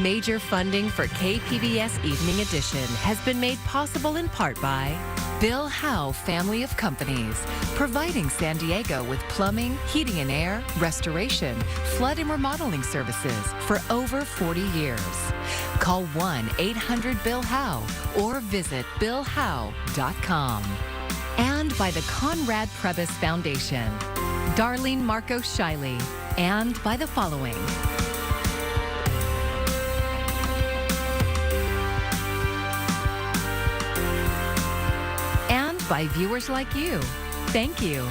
Major funding for KPBS Evening Edition has been made possible in part by Bill Howe Family of Companies, providing San Diego with plumbing, heating and air, restoration, flood and remodeling services for over 40 years. Call 1-800-BILL-HOWE or visit billhowe.com. And by the Conrad Prebys Foundation, Darlene Marco Shiley, and by the following. And by viewers like you. Thank you.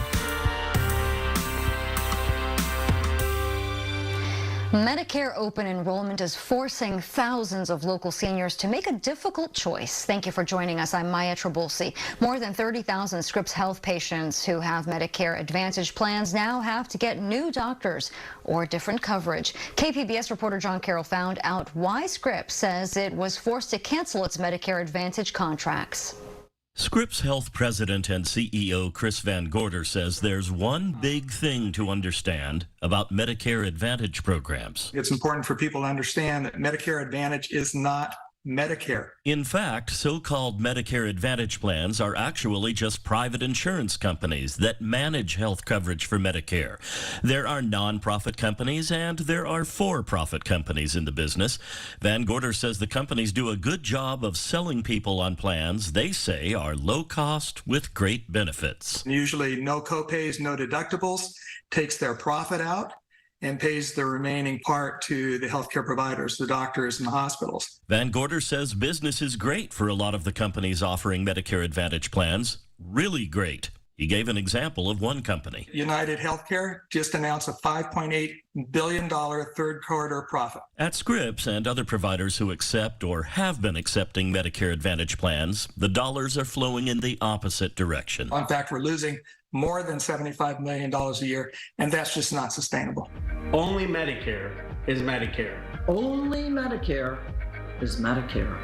Medicare open enrollment is forcing thousands of local seniors to make a difficult choice. Thank you for joining us. I'm Maya Trabulsi. More than 30,000 Scripps Health patients who have Medicare Advantage plans now have to get new doctors or different coverage. KPBS reporter John Carroll found out why Scripps says it was forced to cancel its Medicare Advantage contracts. Scripps Health President and CEO Chris Van Gorder says there's one big thing to understand about Medicare Advantage programs. It's important for people to understand that Medicare Advantage is not Medicare. In fact, so-called Medicare Advantage plans are actually just private insurance companies that manage health coverage for Medicare. There are nonprofit companies and there are for-profit companies in the business. Van Gorder says the companies do a good job of selling people on plans they say are low cost with great benefits. Usually no copays, no deductibles, takes their profit out and pays the remaining part to the healthcare providers, the doctors and the hospitals. Van Gorder says business is great for a lot of the companies offering Medicare Advantage plans. Really great. He gave an example of one company. United Healthcare just announced a $5.8 billion third quarter profit. At Scripps and other providers who accept or have been accepting Medicare Advantage plans, the dollars are flowing in the opposite direction. In fact, we're losing more than $75 million a year, and that's just not sustainable. Only Medicare is Medicare. Only Medicare is Medicare.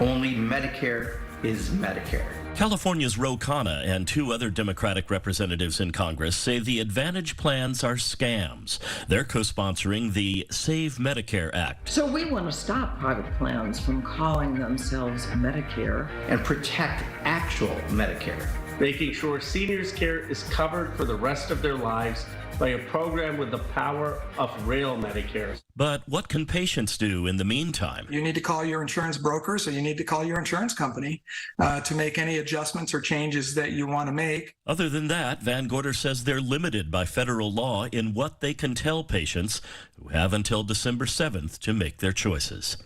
Only Medicare is Medicare. California's Ro Khanna and two other Democratic representatives in Congress say the Advantage plans are scams. They're co-sponsoring the Save Medicare Act. So we want to stop private plans from calling themselves Medicare and protect actual Medicare. Making sure seniors' care is covered for the rest of their lives by a program with the power of real Medicare. But what can patients do in the meantime? You need to call your insurance brokers, or you need to call your insurance company to make any adjustments or changes that you want to make. Other than that, Van Gorder says they're limited by federal law in what they can tell patients who have until December 7th to make their choices.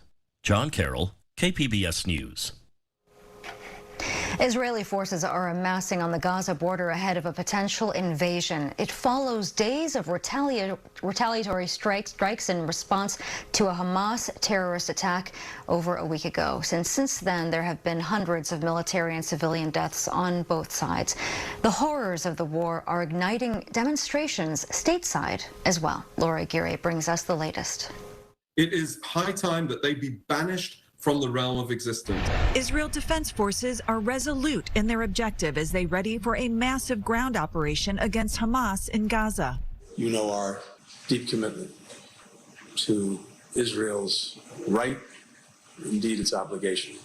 John Carroll, KPBS News. Israeli forces are amassing on the Gaza border ahead of a potential invasion. It follows days of retaliatory strikes in response to a Hamas terrorist attack over a week ago. Since then, there have been hundreds of military and civilian deaths on both sides. The horrors of the war are igniting demonstrations stateside as well. Laura Aguirre brings us the latest. It is high time that they be banished from the realm of existence. Israel Defense Forces are resolute in their objective as they ready for a massive ground operation against Hamas in Gaza. You know our deep commitment to Israel's right, indeed its obligation,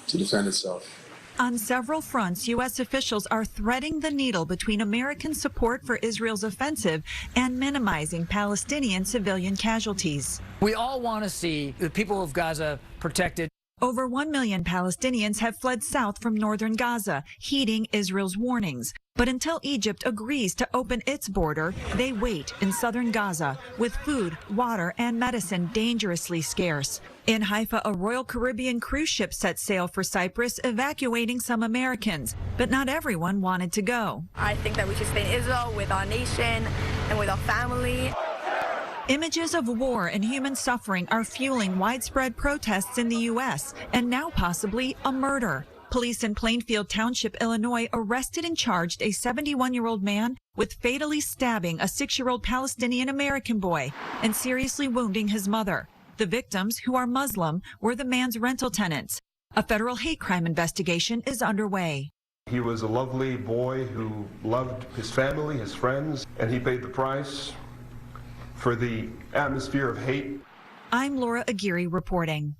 to defend itself. On several fronts, U.S. officials are threading the needle between American support for Israel's offensive and minimizing Palestinian civilian casualties. We all want to see the people of Gaza protected. Over 1 million Palestinians have fled south from northern Gaza, heeding Israel's warnings. But until Egypt agrees to open its border, they wait in southern Gaza with food, water, and medicine dangerously scarce. In Haifa, a Royal Caribbean cruise ship set sail for Cyprus, evacuating some Americans. But not everyone wanted to go. I think that we should stay in Israel with our nation and with our family. Images of war and human suffering are fueling widespread protests in the U.S. and now possibly a murder. Police in Plainfield Township, Illinois, arrested and charged a 71-year-old man with fatally stabbing a 6-year-old Palestinian-American boy and seriously wounding his mother. The victims, who are Muslim, were the man's rental tenants. A federal hate crime investigation is underway. He was a lovely boy who loved his family, his friends, and he paid the price for the atmosphere of hate. I'm Laura Aguirre reporting.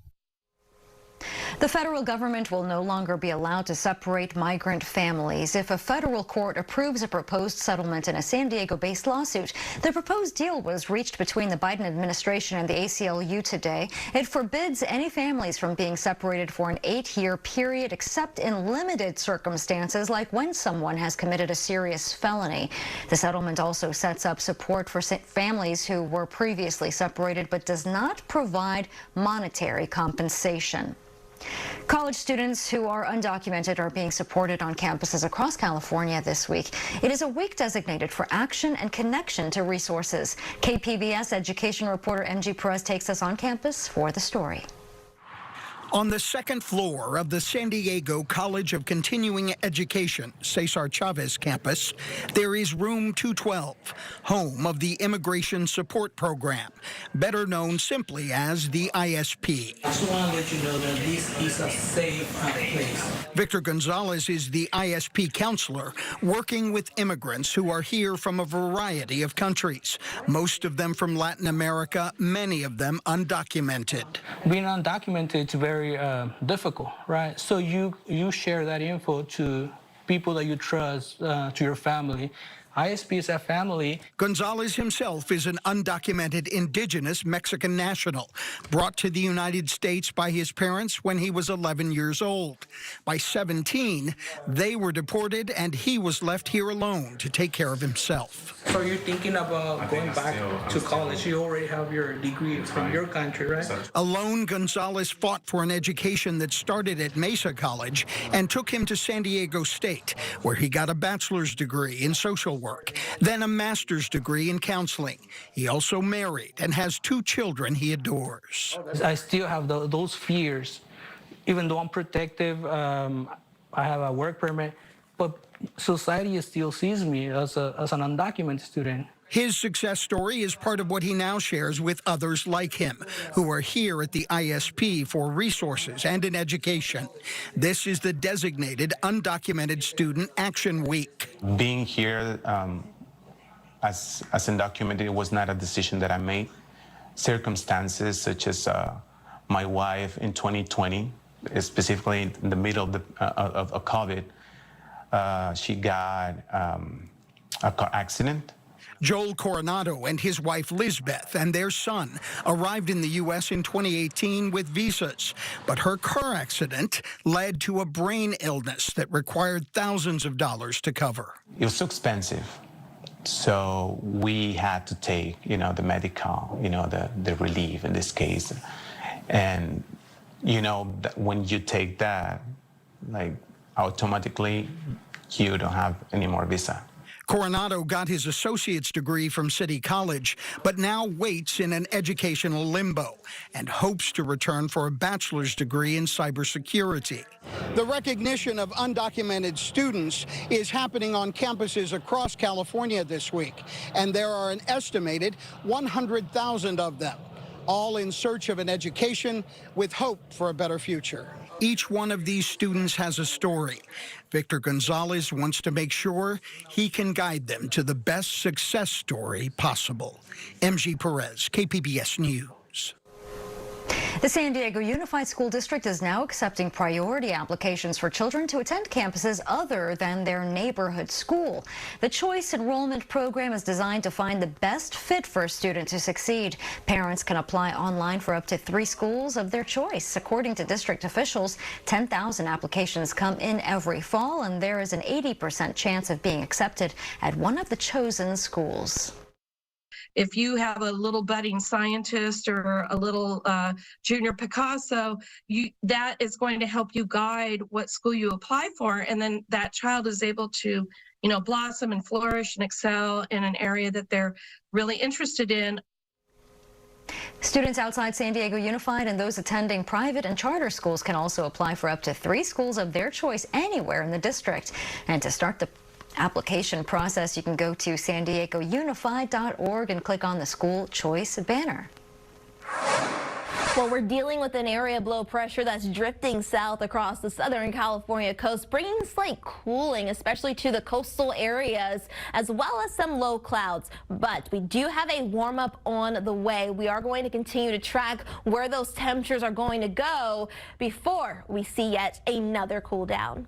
The federal government will no longer be allowed to separate migrant families if a federal court approves a proposed settlement in a San Diego-based lawsuit. The proposed deal was reached between the Biden administration and the ACLU today. It forbids any families from being separated for an 8-year period except in limited circumstances, like when someone has committed a serious felony. The settlement also sets up support for families who were previously separated but does not provide monetary compensation. College students who are undocumented are being supported on campuses across California this week. It is a week designated for action and connection to resources. KPBS education reporter MG Perez takes us on campus for the story. On the second floor of the San Diego College of Continuing Education, Cesar Chavez campus, there is room 212, home of the Immigration Support Program, better known simply as the ISP. I just want to let you know that this is a safe place. Victor Gonzalez is the ISP counselor working with immigrants who are here from a variety of countries, most of them from Latin America, many of them undocumented. Being undocumented, it's very difficult, right? So you share that info to people that you trust, to your family. ISP is a family. Gonzalez himself is an undocumented indigenous Mexican national, brought to the United States by his parents when he was 11 years old. By 17, they were deported and he was left here alone to take care of himself. So you're thinking about going back to college. You already have your degree from your country, right? Alone, Gonzalez fought for an education that started at Mesa College and took him to San Diego State, where he got a bachelor's degree in social work, then a master's degree in counseling. He also married and has 2 children he adores. I still have those fears. Even though I'm protective, I have a work permit, but society still sees me as an undocumented student. His success story is part of what he now shares with others like him, who are here at the ISP for resources and an education. This is the designated Undocumented Student Action Week. Being here as undocumented was not a decision that I made. Circumstances such as my wife in 2020, specifically in the middle of COVID, she got a car accident. Joel Coronado and his wife Lizbeth and their son arrived in the U.S. in 2018 with visas, but her car accident led to a brain illness that required thousands of dollars to cover. It was so expensive, so we had to take, the medical, the relief in this case, and when you take that, like automatically, you don't have any more visa. Coronado got his associate's degree from City College, but now waits in an educational limbo and hopes to return for a bachelor's degree in cybersecurity. The recognition of undocumented students is happening on campuses across California this week, and there are an estimated 100,000 of them, all in search of an education with hope for a better future. Each one of these students has a story. Victor Gonzalez wants to make sure he can guide them to the best success story possible. MG Perez, KPBS News. The San Diego Unified School District is now accepting priority applications for children to attend campuses other than their neighborhood school. The Choice Enrollment Program is designed to find the best fit for a student to succeed. Parents can apply online for up to 3 schools of their choice. According to district officials, 10,000 applications come in every fall, and there is an 80% chance of being accepted at one of the chosen schools. If you have a little budding scientist or a little junior Picasso, that is going to help you guide what school you apply for, and then that child is able to, blossom and flourish and excel in an area that they're really interested in. Students outside San Diego Unified and those attending private and charter schools can also apply for up to 3 schools of their choice anywhere in the district. And to start the application process, you can go to SanDiegoUnified.org and click on the School Choice banner. Well, we're dealing with an area of low pressure that's drifting south across the southern California coast, bringing slight cooling, especially to the coastal areas, as well as some low clouds. But we do have a warm up on the way. We are going to continue to track where those temperatures are going to go before we see yet another cool down.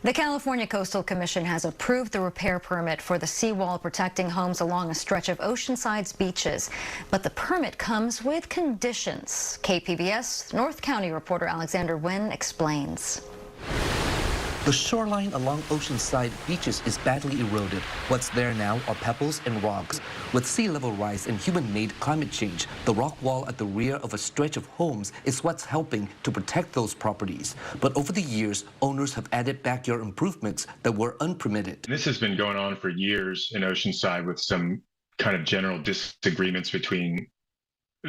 The California Coastal Commission has approved the repair permit for the seawall protecting homes along a stretch of Oceanside's beaches. But the permit comes with conditions. KPBS North County reporter Alexander Nguyen explains. The shoreline along Oceanside beaches is badly eroded. What's there now are pebbles and rocks. With sea level rise and human-made climate change, the rock wall at the rear of a stretch of homes is what's helping to protect those properties. But over the years, owners have added backyard improvements that were unpermitted. This has been going on for years in Oceanside with some kind of general disagreements between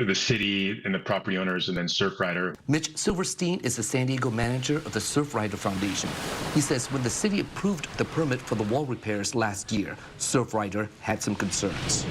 the city and the property owners and then Surfrider. Mitch Silverstein is the San Diego manager of the Surfrider Foundation. He says when the city approved the permit for the wall repairs last year, Surfrider had some concerns.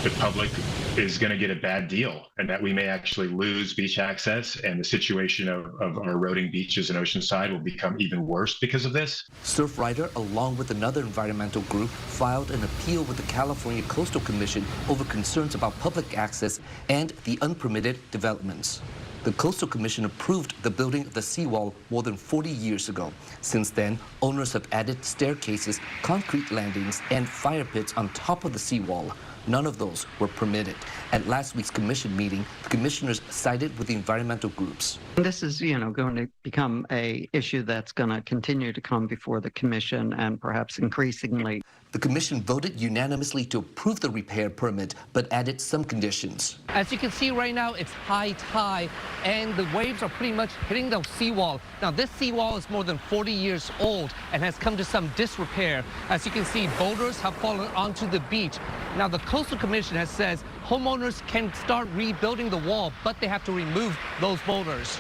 The public is going to get a bad deal and that we may actually lose beach access, and the situation of our eroding beaches in Oceanside will become even worse because of this. Surfrider, along with another environmental group, filed an appeal with the California Coastal Commission over concerns about public access and the unpermitted developments. The Coastal Commission approved the building of the seawall more than 40 years ago. Since then, owners have added staircases, concrete landings, and fire pits on top of the seawall. None of those were permitted. At last week's commission meeting, the commissioners sided with the environmental groups. This is, going to become an issue that's going to continue to come before the commission and perhaps increasingly. The commission voted unanimously to approve the repair permit, but added some conditions. As you can see right now, it's high tide, and the waves are pretty much hitting the seawall. Now, this seawall is more than 40 years old and has come to some disrepair. As you can see, boulders have fallen onto the beach. Now, the Coastal Commission has said homeowners can start rebuilding the wall, but they have to remove those boulders.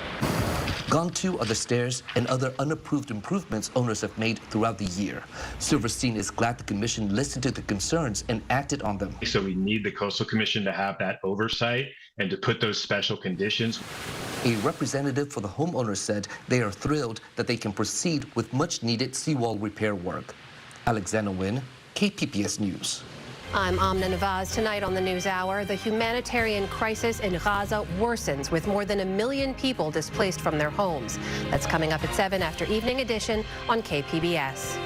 Gone too are the stairs and other unapproved improvements owners have made throughout the year. Silverstein is glad the commission listened to the concerns and acted on them. So we need the Coastal Commission to have that oversight and to put those special conditions. A representative for the homeowners said they are thrilled that they can proceed with much needed seawall repair work. Alexander Nguyen, KPBS News. I'm Amna Nawaz. Tonight on the NewsHour, the humanitarian crisis in Gaza worsens with more than 1 million people displaced from their homes. That's coming up at 7 after Evening Edition on KPBS.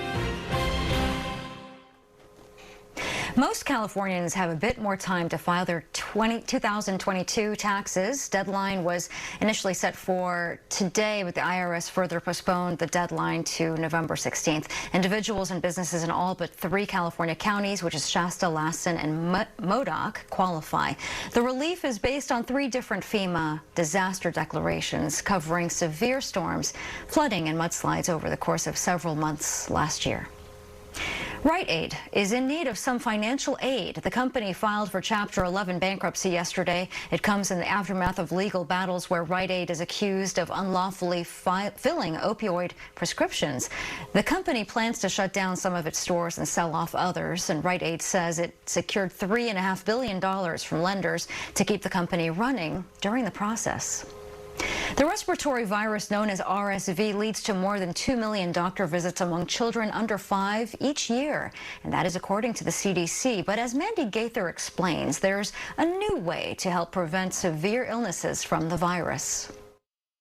Most Californians have a bit more time to file their 2022 taxes. Deadline was initially set for today, but the IRS further postponed the deadline to November 16th. Individuals and businesses in all but 3 California counties, which is Shasta, Lassen, and Modoc, qualify. The relief is based on 3 different FEMA disaster declarations covering severe storms, flooding, and mudslides over the course of several months last year. Rite Aid is in need of some financial aid. The company filed for Chapter 11 bankruptcy yesterday. It comes in the aftermath of legal battles where Rite Aid is accused of unlawfully filling opioid prescriptions. The company plans to shut down some of its stores and sell off others, and Rite Aid says it secured $3.5 billion from lenders to keep the company running during the process. The respiratory virus known as RSV leads to more than 2 million doctor visits among children under 5 each year, and that is according to the CDC. But as Mandy Gaither explains, there's a new way to help prevent severe illnesses from the virus.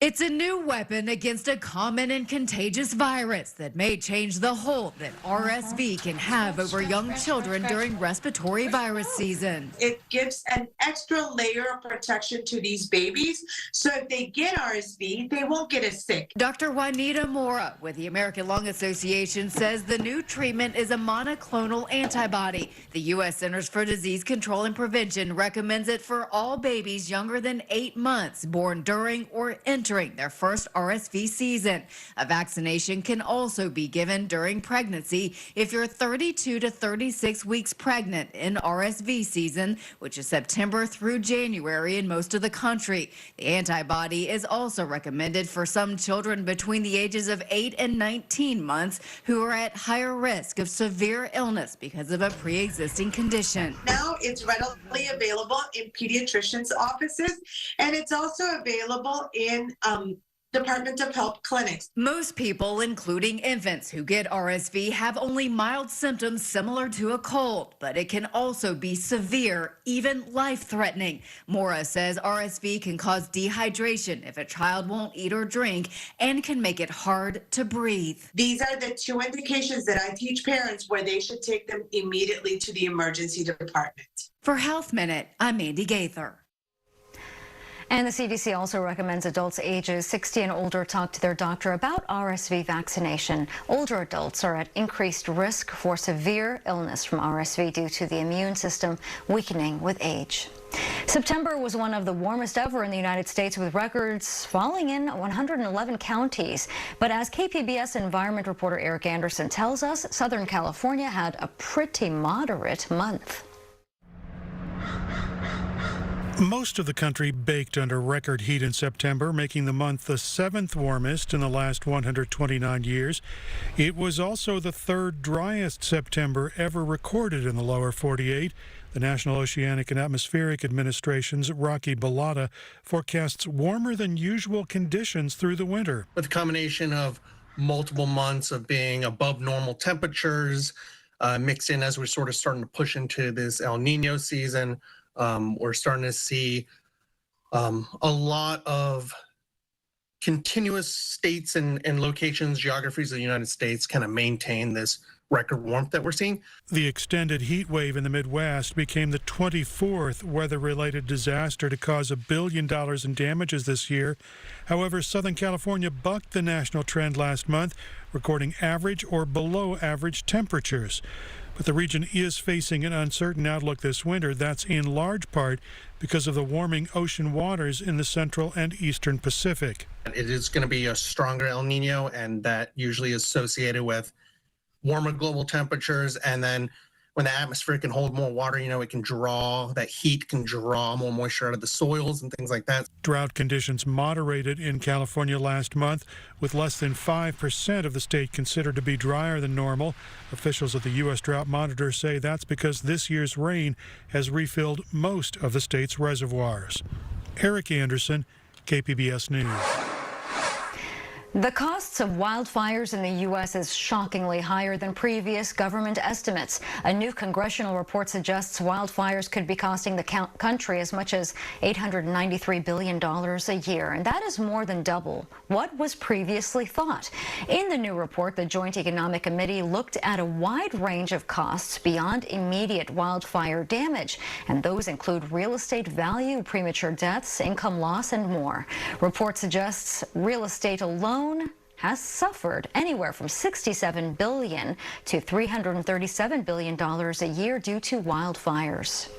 It's a new weapon against a common and contagious virus that may change the hold that RSV can have over young children during respiratory virus season. It gives an extra layer of protection to these babies, so if they get RSV, they won't get as sick. Dr. Juanita Mora with the American Lung Association says the new treatment is a monoclonal antibody. The U.S. Centers for Disease Control and Prevention recommends it for all babies younger than 8 months, born during or entering entering their first RSV season. A vaccination can also be given during pregnancy if you're 32 to 36 weeks pregnant in RSV season, which is September through January in most of the country. The antibody is also recommended for some children between the ages of 8 and 19 months who are at higher risk of severe illness because of a pre-existing condition. Now it's readily available in pediatricians' offices, and it's also available in Department of Health clinics. Most people, including infants who get RSV, have only mild symptoms similar to a cold, but it can also be severe, even life-threatening. Mora says RSV can cause dehydration if a child won't eat or drink and can make it hard to breathe. These are the two indications that I teach parents where they should take them immediately to the emergency department. For Health Minute, I'm Andy Gaither. And the CDC also recommends adults ages 60 and older talk to their doctor about RSV vaccination. Older adults are at increased risk for severe illness from RSV due to the immune system weakening with age. September was one of the warmest ever in the United States, with records falling in 111 counties. But as KPBS environment reporter Eric Anderson tells us, Southern California had a pretty moderate month. Most of the country baked under record heat in September, making the month the 7th warmest in the last 129 years. It was also the 3rd driest September ever recorded in the lower 48. The National Oceanic and Atmospheric Administration's Rocky Bellotta forecasts warmer than usual conditions through the winter. With a combination of multiple months of being above normal temperatures, mixed in as we're sort of starting to push into this El Nino season, we're starting to see a lot of continuous states and locations, geographies of the United States kind of maintain this record warmth that we're seeing. The extended heat wave in the Midwest became the 24th weather-related disaster to cause $1 billion in damages this year. However, Southern California bucked the national trend last month, recording average or below average temperatures. But the region is facing an uncertain outlook this winter. That's in large part because of the warming ocean waters in the central and eastern Pacific. It is going to be a stronger El Nino, and that usually is associated with warmer global temperatures. And then when the atmosphere can hold more water, it can draw, that heat can draw more moisture out of the soils and things like that. Drought conditions moderated in California last month, with less than 5% of the state considered to be drier than normal. Officials at the U.S. Drought Monitor say that's because this year's rain has refilled most of the state's reservoirs. Eric Anderson, KPBS News. The costs of wildfires in the U.S. is shockingly higher than previous government estimates. A new congressional report suggests wildfires could be costing the country as much as $893 billion a year, and that is more than double what was previously thought. In the new report, the Joint Economic Committee looked at a wide range of costs beyond immediate wildfire damage, and those include real estate value, premature deaths, income loss, and more. Report suggests real estate alone has suffered anywhere from $67 billion to $337 billion a year due to wildfires.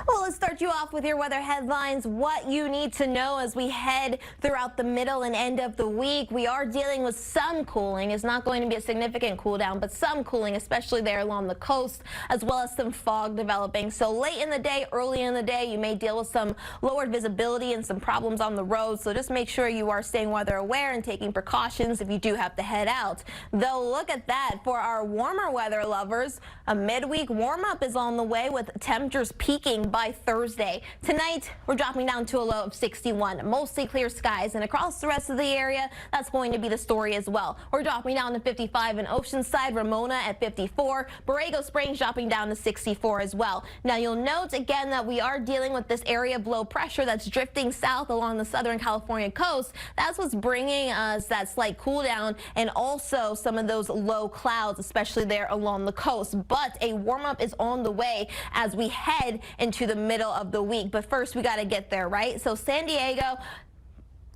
Well, let's start you off with your weather headlines, what you need to know as we head throughout the middle and end of the week. We are dealing with some cooling. It's not going to be a significant cool down, but some cooling, especially there along the coast, as well as some fog developing. So late in the day, early in the day, you may deal with some lowered visibility and some problems on the road. So just make sure you are staying weather aware and taking precautions if you do have to head out. Though, look at that. For our warmer weather lovers, a midweek warm up is on the way with temperatures peaking by Thursday. Tonight, we're dropping down to a low of 61. Mostly clear skies, and across the rest of the area, that's going to be the story as well. We're dropping down to 55 in Oceanside, Ramona at 54. Borrego Springs dropping down to 64 as well. Now, you'll note again that we are dealing with this area of low pressure that's drifting south along the Southern California coast. That's what's bringing us that slight cool down, and also some of those low clouds, especially there along the coast. But a warm up is on the way as we head into the middle of the week. But first, we got to get there, right? So San Diego,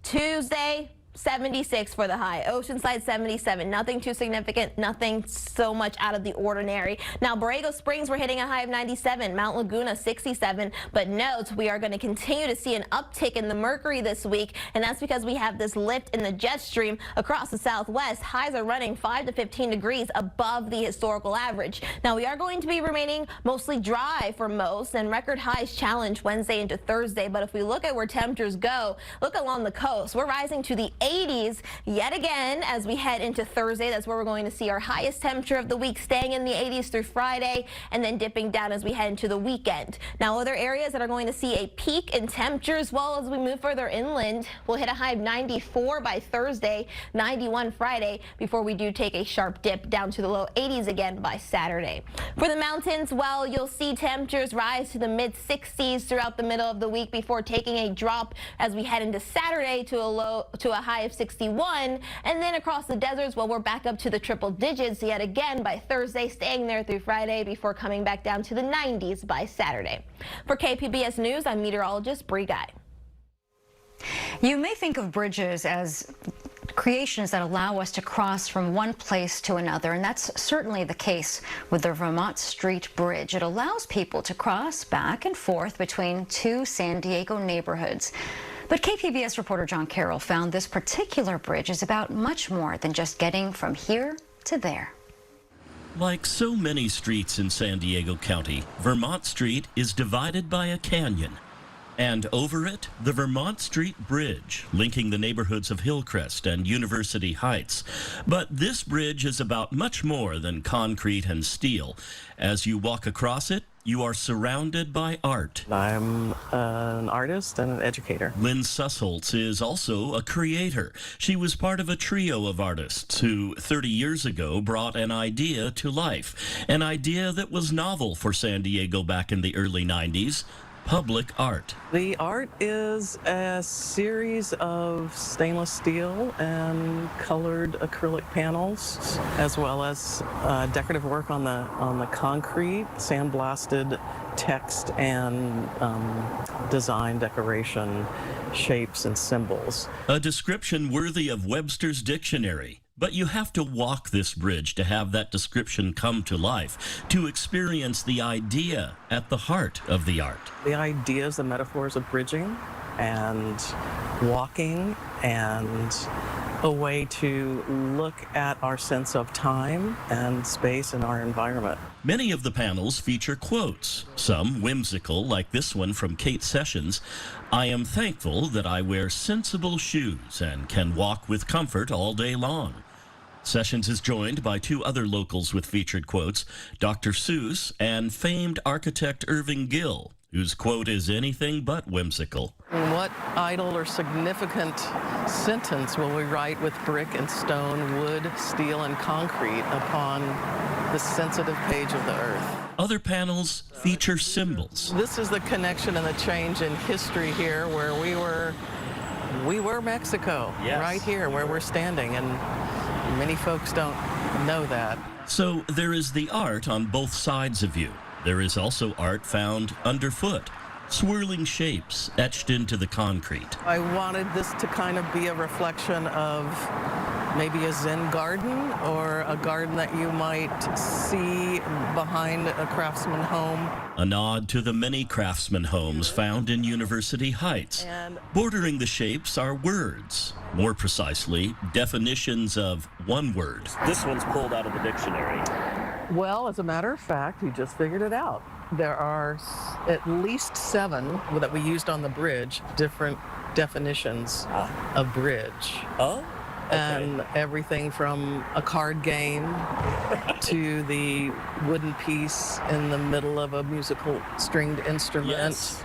Tuesday, 76 for the high. Oceanside 77. Nothing too significant, nothing so much out of the ordinary. Now, Borrego Springs, we're hitting a high of 97. Mount Laguna 67. But note, we are going to continue to see an uptick in the mercury this week, and that's because we have this lift in the jet stream across the southwest. Highs are running 5 to 15 degrees above the historical average. Now, we are going to be remaining mostly dry for most, and record highs challenge Wednesday into Thursday. But if we look at where temperatures go, look along the coast. We're rising to the 80s yet again as we head into Thursday. That's where we're going to see our highest temperature of the week, staying in the 80s through Friday and then dipping down as we head into the weekend. Now, other areas that are going to see a peak in temperature as well as we move further inland, we'll hit a high of 94 by Thursday, 91 Friday, before we do take a sharp dip down to the low 80s again by Saturday. For the mountains, well, you'll see temperatures rise to the mid 60s throughout the middle of the week before taking a drop as we head into Saturday to a high of 61. And then across the deserts, well, we're back up to the triple digits yet again by Thursday, staying there through Friday before coming back down to the 90s by Saturday. For KPBS News, I'm meteorologist Bree Guy. You may think of bridges as creations that allow us to cross from one place to another, and that's certainly the case with the Vermont Street Bridge. It allows people to cross back and forth between two San Diego neighborhoods. But KPBS reporter John Carroll found this particular bridge is about much more than just getting from here to there. Like so many streets in San Diego County, Vermont Street is divided by a canyon. And over it, the Vermont Street Bridge, linking the neighborhoods of Hillcrest and University Heights. But this bridge is about much more than concrete and steel. As you walk across it, you are surrounded by art. I'm an artist and an educator. Lynn Sussholtz is also a creator. She was part of a trio of artists who 30 years ago brought an idea to life. An idea that was novel for San Diego back in the early 90s. Public art. The art is a series of stainless steel and colored acrylic panels, as well as decorative work on the concrete, sandblasted text and design, decoration, shapes, and symbols. A description worthy of Webster's dictionary. But you have to walk this bridge to have that description come to life, to experience the idea at the heart of the art. The ideas, the metaphors of bridging and walking and a way to look at our sense of time and space in our environment. Many of the panels feature quotes, some whimsical, like this one from Kate Sessions. "I am thankful that I wear sensible shoes and can walk with comfort all day long." Sessions is joined by two other locals with featured quotes, Dr. Seuss and famed architect Irving Gill, whose quote is anything but whimsical. What idle or significant sentence will we write with brick and stone, wood, steel, and concrete upon the sensitive page of the earth? Other panels feature symbols. This is the connection and the change in history here, where we were Mexico, yes. Right here where we're standing, and many folks don't know that. So there is the art on both sides of you. There is also art found underfoot, swirling shapes etched into the concrete. I wanted this to kind of be a reflection of maybe a Zen garden or a garden that you might see behind a craftsman home. A nod to the many craftsman homes found in University Heights. Bordering the shapes are words, more precisely, definitions of one word. This one's pulled out of the dictionary. Well, as a matter of fact, you just figured it out. There are at least 7 that we used on the bridge, different definitions of bridge. Oh? Okay. And everything from a card game to the wooden piece in the middle of a musical stringed instrument. Yes.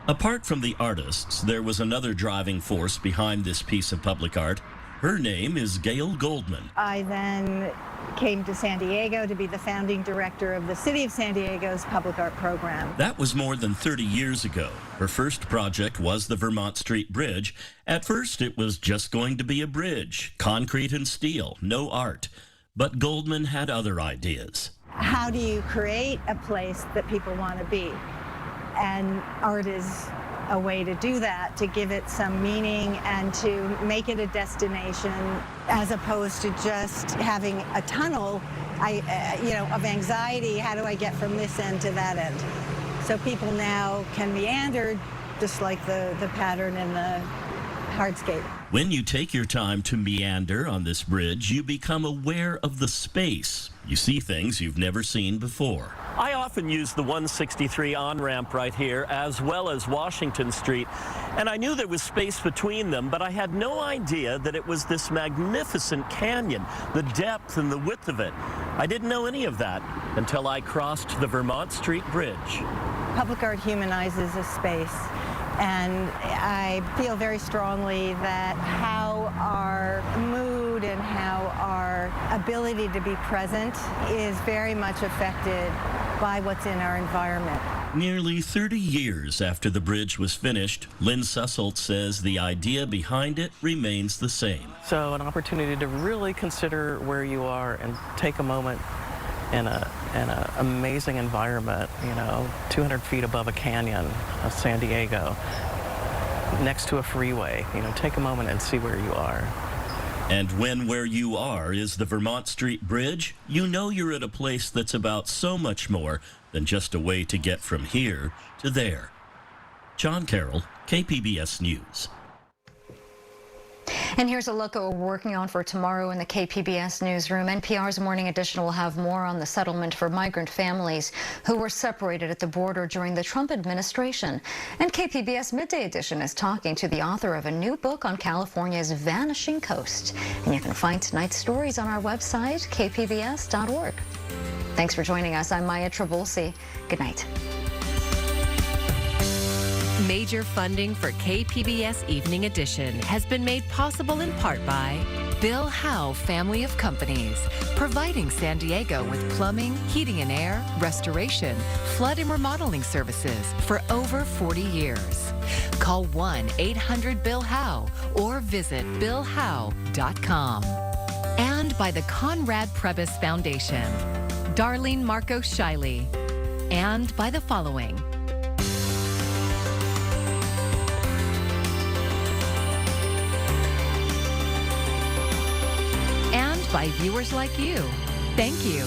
Apart from the artists, there was another driving force behind this piece of public art. Her name is Gail Goldman. I then came to San Diego to be the founding director of the City of San Diego's public art program. That was more than 30 years ago. Her first project was the Vermont Street Bridge. At first, it was just going to be a bridge, concrete and steel, no art. But Goldman had other ideas. How do you create a place that people want to be? And art is a way to do that, to give it some meaning and to make it a destination as opposed to just having a tunnel of anxiety. How do I get from this end to that end? So people now can meander just like the pattern in the hardscape. When you take your time to meander on this bridge, you become aware of the space. You see things you've never seen before. I often use the 163 on-ramp right here, as well as Washington Street, and I knew there was space between them, but I had no idea that it was this magnificent canyon, the depth and the width of it. I didn't know any of that until I crossed the Vermont Street Bridge. Public art humanizes a space, and I feel very strongly that how our mood and how our ability to be present is very much affected by what's in our environment. Nearly 30 years after the bridge was finished, Lynn Susselt says the idea behind it remains the same. So an opportunity to really consider where you are and take a moment in an amazing environment, 200 feet above a canyon of San Diego, next to a freeway. Take a moment and see where you are. And when where you are is the Vermont Street Bridge, you know you're at a place that's about so much more than just a way to get from here to there. John Carroll, KPBS News. And here's a look at what we're working on for tomorrow in the KPBS newsroom. NPR's Morning Edition will have more on the settlement for migrant families who were separated at the border during the Trump administration. And KPBS Midday Edition is talking to the author of a new book on California's vanishing coast. And you can find tonight's stories on our website, kpbs.org. Thanks for joining us. I'm Maya Travolsi. Good night. Major funding for KPBS Evening Edition has been made possible in part by Bill Howe Family of Companies, providing San Diego with plumbing, heating and air, restoration, flood and remodeling services for over 40 years. Call 1-800-BILL-HOWE or visit billhowe.com. And by the Conrad Prebys Foundation, Darlene Marcos Shiley. And by the following: by viewers like you. Thank you.